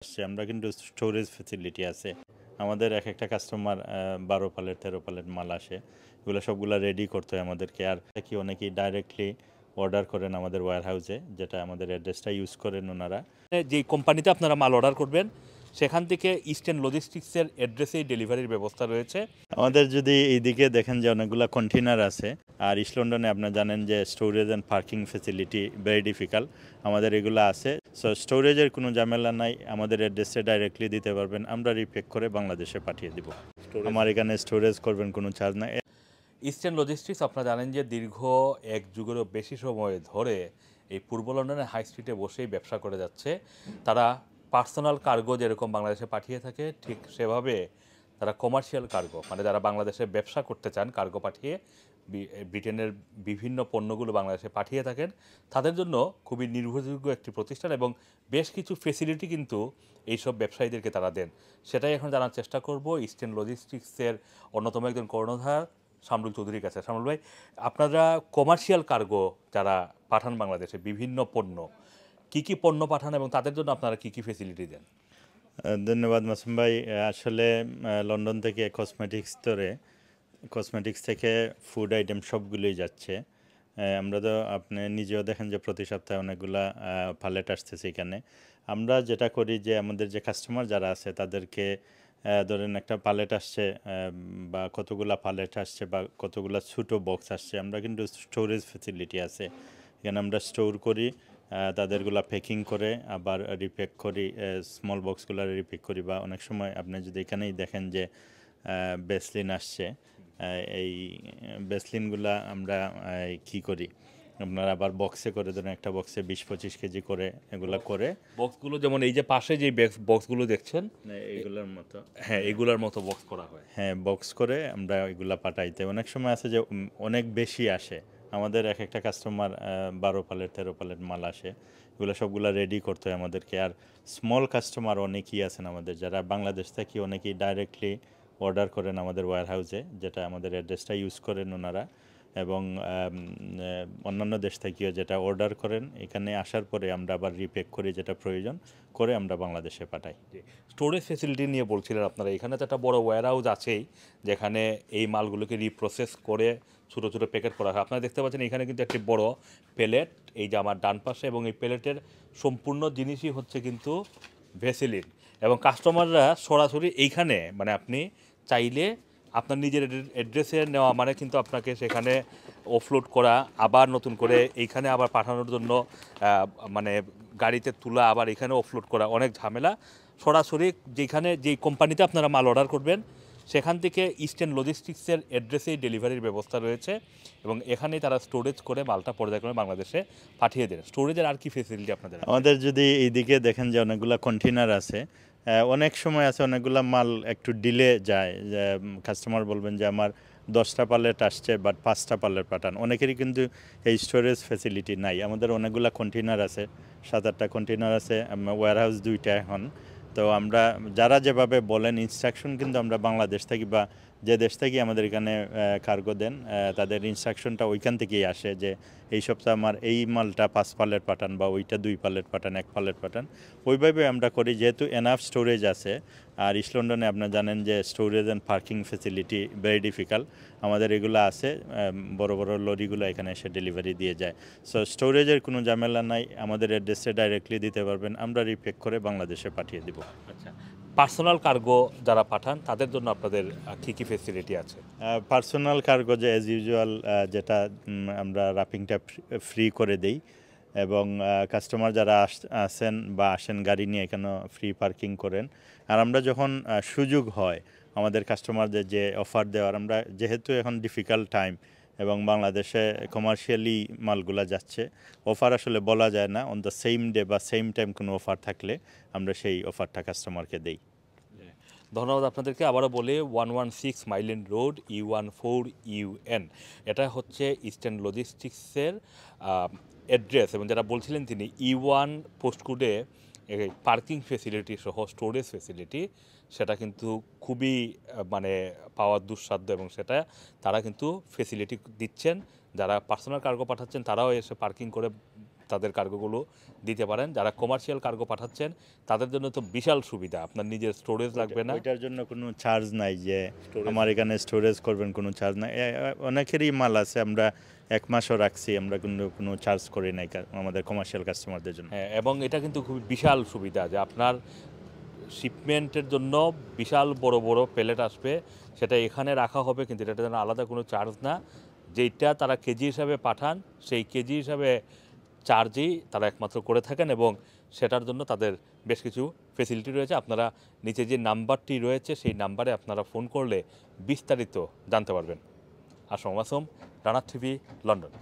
আমরা কিন্তু storage facility আছে আমাদের। এক একটা কাস্টমার 12 প্যালেট 13 প্যালেট মাল আসে, এগুলো সবগুলো রেডি করতে হয় আমাদেরকে। আর কি অনেকেই ডাইরেক্টলি অর্ডার করেন আমাদের ওয়্যার হাউসে, যেটা আমাদের অ্যাড্রেসটা ইউজ করেন ওনারা। যেই কোম্পানিতে আপনারা মাল অর্ডার করবেন সেখান থেকে ইস্টার্ন লজিস্টিক্সের অ্যাড্রেসেই ডেলিভারির ব্যবস্থা রয়েছে। আমাদের যদি এইদিকে দেখেন যে অনেকগুলো কন্টেনার আছে, আর ইস্ট লন্ডনে আপনারা জানেন যে storage and parking facility very difficult, আমাদের এগুলো আছে। সো স্টোরেজের কোনো ঝামেলা নাই, আমাদের অ্যাড্রেসে ডাইরেক্টলি দিতে পারবেন, আমরা রিপ্যাক করে বাংলাদেশে পাঠিয়ে দিব। আমার এখানে স্টোরেজ করবেন কোনো চার্জ নাই। ইস্টার্ন লজিস্টিক্স আপনারা জানেন যে দীর্ঘ এক যুগেরও বেশি সময় ধরে এই পূর্ব লন্ডনের হাই স্ট্রিটে বসেই ব্যবসা করে যাচ্ছে। তারা পার্সোনাল কার্গো যেরকম বাংলাদেশে পাঠিয়ে থাকে, ঠিক সেভাবে তারা কমার্শিয়াল কার্গো, মানে যারা বাংলাদেশে ব্যবসা করতে চান কার্গো পাঠিয়ে ব্রিটেনের বিভিন্ন পণ্যগুলো বাংলাদেশে পাঠিয়ে থাকেন, তাদের জন্য খুবই নির্ভরযোগ্য একটি প্রতিষ্ঠান এবং বেশ কিছু ফেসিলিটি কিন্তু এইসব ব্যবসায়ীদেরকে তারা দেন। সেটাই এখন জানার চেষ্টা করব ইস্টার্ন লজিস্টিক্সের অন্যতম একজন কর্ণধার শামরুল চৌধুরীর কাছে। শামরুল ভাই, আপনারা কমার্শিয়াল কার্গো যারা পাঠান বাংলাদেশে বিভিন্ন পণ্য, কি কি পণ্য পাঠান এবং তাদের জন্য আপনারা কি কি ফেসিলিটি দেন? ধন্যবাদ মাসুম ভাই। আসলে লন্ডন থেকে কসমেটিক্স থেকে ফুড আইটেম সবগুলোই যাচ্ছে। আমরা তো আপনি নিজেও দেখেন যে প্রতি সপ্তাহে অনেকগুলা পালেট আসতেছে এখানে। আমরা যেটা করি যে আমাদের যে কাস্টমার যারা আছে তাদেরকে ধরেন একটা পালেট আসছে বা কতগুলা পালেট আসছে বা কতগুলা ছোটো বক্স আসছে, আমরা কিন্তু স্টোরেজ ফেসিলিটি আছে এখানে। আমরা স্টোর করি, তাদেরগুলা প্যাকিং করে আবার রিপ্যাক করি, স্মল বক্সগুলো রিপ্যাক করি। বা অনেক সময় আপনি যদি এখানেই দেখেন যে বেসলিন আসছে, এই বেসলিনগুলা আমরা কি করি, আপনার আবার বক্সে করে ধরেন একটা বক্সে 20-25 কেজি করে এগুলা করে। বক্সগুলো যেমন এই যে পাশে যে বক্সগুলো দেখছেন, এইগুলোর মতো, হ্যাঁ এগুলার মতো বক্স করা হয়। হ্যাঁ বক্স করে আমরা এগুলা পাঠাইতে। অনেক সময় আছে যে অনেক বেশি আসে আমাদের। এক একটা কাস্টমার 12 প্যালেট 13 প্যালেট মাল আসে, এগুলো সবগুলা রেডি করতে হয় আমাদেরকে। আর স্মল কাস্টমার অনেকেই আছেন আমাদের, যারা বাংলাদেশ থেকে অনেকেই ডাইরেক্টলি অর্ডার করেন আমাদের ওয়্যার হাউসে, যেটা আমাদের অ্যাড্রেসটা ইউজ করেন ওনারা। এবং অন্যান্য দেশ থেকেও যেটা অর্ডার করেন, এখানে আসার পরে আমরা আবার রিপ্যাক করি, যেটা প্রয়োজন করে আমরা বাংলাদেশে পাঠাই। স্টোরেজ ফেসিলিটি নিয়ে বলছিলেন আপনারা, এখানে তো একটা বড় ওয়্যার হাউস আছেই যেখানে এই মালগুলোকে রিপ্রসেস করে ছোটো ছোটো প্যাকেট করা হয়। আপনারা দেখতে পাচ্ছেন এখানে কিন্তু একটি বড় প্যালেট, এই যে আমার ডান পাশে, এবং এই প্যালেটের সম্পূর্ণ জিনিসই হচ্ছে কিন্তু ভেসিলিন। এবং কাস্টমাররা সরাসরি এইখানে, মানে আপনি চাইলে আপনার নিজের অ্যাড্রেসে নেওয়া মানে কিন্তু আপনাকে সেখানে অফলোড করা, আবার নতুন করে এইখানে আবার পাঠানোর জন্য মানে গাড়িতে তোলা, আবার এখানে অফলোড করা অনেক ঝামেলা। সরাসরি যেই কোম্পানিতে আপনারা মাল অর্ডার করবেন সেখান থেকে ইস্টার্ন লজিস্টিক্সের অ্যাড্রেসেই ডেলিভারির ব্যবস্থা রয়েছে এবং এখানেই তারা স্টোরেজ করে মালটা পর্যায়ক্রমে বাংলাদেশে পাঠিয়ে দেন। স্টোরেজের আর কি ফেসিলিটি আপনাদের? আমাদের যদি এইদিকে দেখেন যে অনেকগুলা কন্টেনার আছে, অনেক সময় আছে অনেকগুলা মাল একটু ডিলে যায়, যে কাস্টমার বলবেন যে আমার 10টা পালেট আসছে বাট 5টা পালেট পাঠান। অনেকেরই কিন্তু এই স্টোরেজ ফেসিলিটি নাই। আমাদের অনেকগুলা কন্টেনার আছে, 7-8টা কন্টেনার আছে, ওয়্যার হাউস 2টা এখন। তো আমরা যারা যেভাবে বলেন ইনস্ট্রাকশন কিন্তু আমরা বাংলাদেশ থেকে বা যে দেশ থেকে আমাদের এখানে কার্গো দেন, তাদের ইনস্ট্রাকশনটা ওইখান থেকেই আসে যে এই সপ্তাহে আমার এই মালটা 5 পালেট পাঠান বা ওইটা 2 পালেট পাঠান, 1 পালেট পাঠান। ওইভাবে আমরা করি, যেহেতু এনাফ স্টোরেজ আছে। আর ইস্ট লন্ডনে আপনারা জানেন যে storage and parking facility very difficult, আমাদের এগুলো আছে। বড় বড় লরিগুলো এখানে এসে ডেলিভারি দিয়ে যায়। সো স্টোরেজের কোনো ঝামেলা নাই, আমাদের অ্যাড্রেসে ডাইরেক্টলি দিতে পারবেন, আমরা রিপ্যাক করে বাংলাদেশে পাঠিয়ে দিব। আচ্ছা, পার্সোনাল কার্গো যারা পাঠান তাদের জন্য আপনাদের কী কী ফেসিলিটি আছে? পার্সোনাল কার্গো যে অ্যাজ ইউজুয়াল, যেটা আমরা রাপিংটা ফ্রি করে দেই। এবং কাস্টমার যারা আসেন বা আসেন গাড়ি নিয়ে, এখানে ফ্রি পার্কিং করেন। আর আমরা যখন সুযোগ হয় আমাদের কাস্টমারদের যে অফার দেওয়ার, আমরা যেহেতু এখন ডিফিকাল্ট টাইম এবং বাংলাদেশে কমার্শিয়ালি মালগুলা যাচ্ছে, অফার আসলে বলা যায় না। অন দ্য সেম ডে বা সেম টাইম কোনো অফার থাকলে আমরা সেই অফারটা কাস্টমারকে দেই। ধন্যবাদ আপনাদেরকে। আবারও বলে 116 মাইলেন রোড E14UN, এটা হচ্ছে ইস্টার্ন লজিস্টিক্সের অ্যাড্রেস। এবং যারা বলছিলেন তিনি E1 পোস্টকোডে পার্কিং ফেসিলিটি সহ স্টোরেজ ফেসিলিটি, সেটা কিন্তু খুবই মানে পাওয়ার দুঃসাধ্য এবং সেটা তারা কিন্তু ফেসিলিটি দিচ্ছেন। যারা পার্সোনাল কার্গো পাঠাচ্ছেন তারাও এসে পার্কিং করে তাদের কার্গোগুলো দিতে পারেন। যারা কমার্শিয়াল কার্গো পাঠাচ্ছেন তাদের জন্য তো বিশাল সুবিধা, আপনার নিজের স্টোরেজ লাগবে না। ওইটার জন্য কোনো চার্জ নাই যে আমার এখানে স্টোরেজ করবেন, কোনো চার্জ নাই। অনেকেরই মাল আছে আমরা 1 মাসও রাখছি, আমরা কিন্তু কোনো চার্জ করি নাই আমাদের কমার্শিয়াল কাস্টমারদের জন্য। হ্যাঁ, এবং এটা কিন্তু খুবই বিশাল সুবিধা যে আপনার শিপমেন্টের জন্য বিশাল বড় বড় প্যালেট আসবে, সেটা এখানে রাখা হবে, কিন্তু এটার জন্য আলাদা কোনো চার্জ না। যেইটা তারা কেজি হিসাবে পাঠান সেই কেজি হিসাবে চার্জই তারা একমাত্র করে থাকেন, এবং সেটার জন্য তাদের বেশ কিছু ফেসিলিটি রয়েছে। আপনারা নিচে যে নাম্বারটি রয়েছে সেই নাম্বারে আপনারা ফোন করলে বিস্তারিত জানতে পারবেন। Assam Masum, Rana TV, London.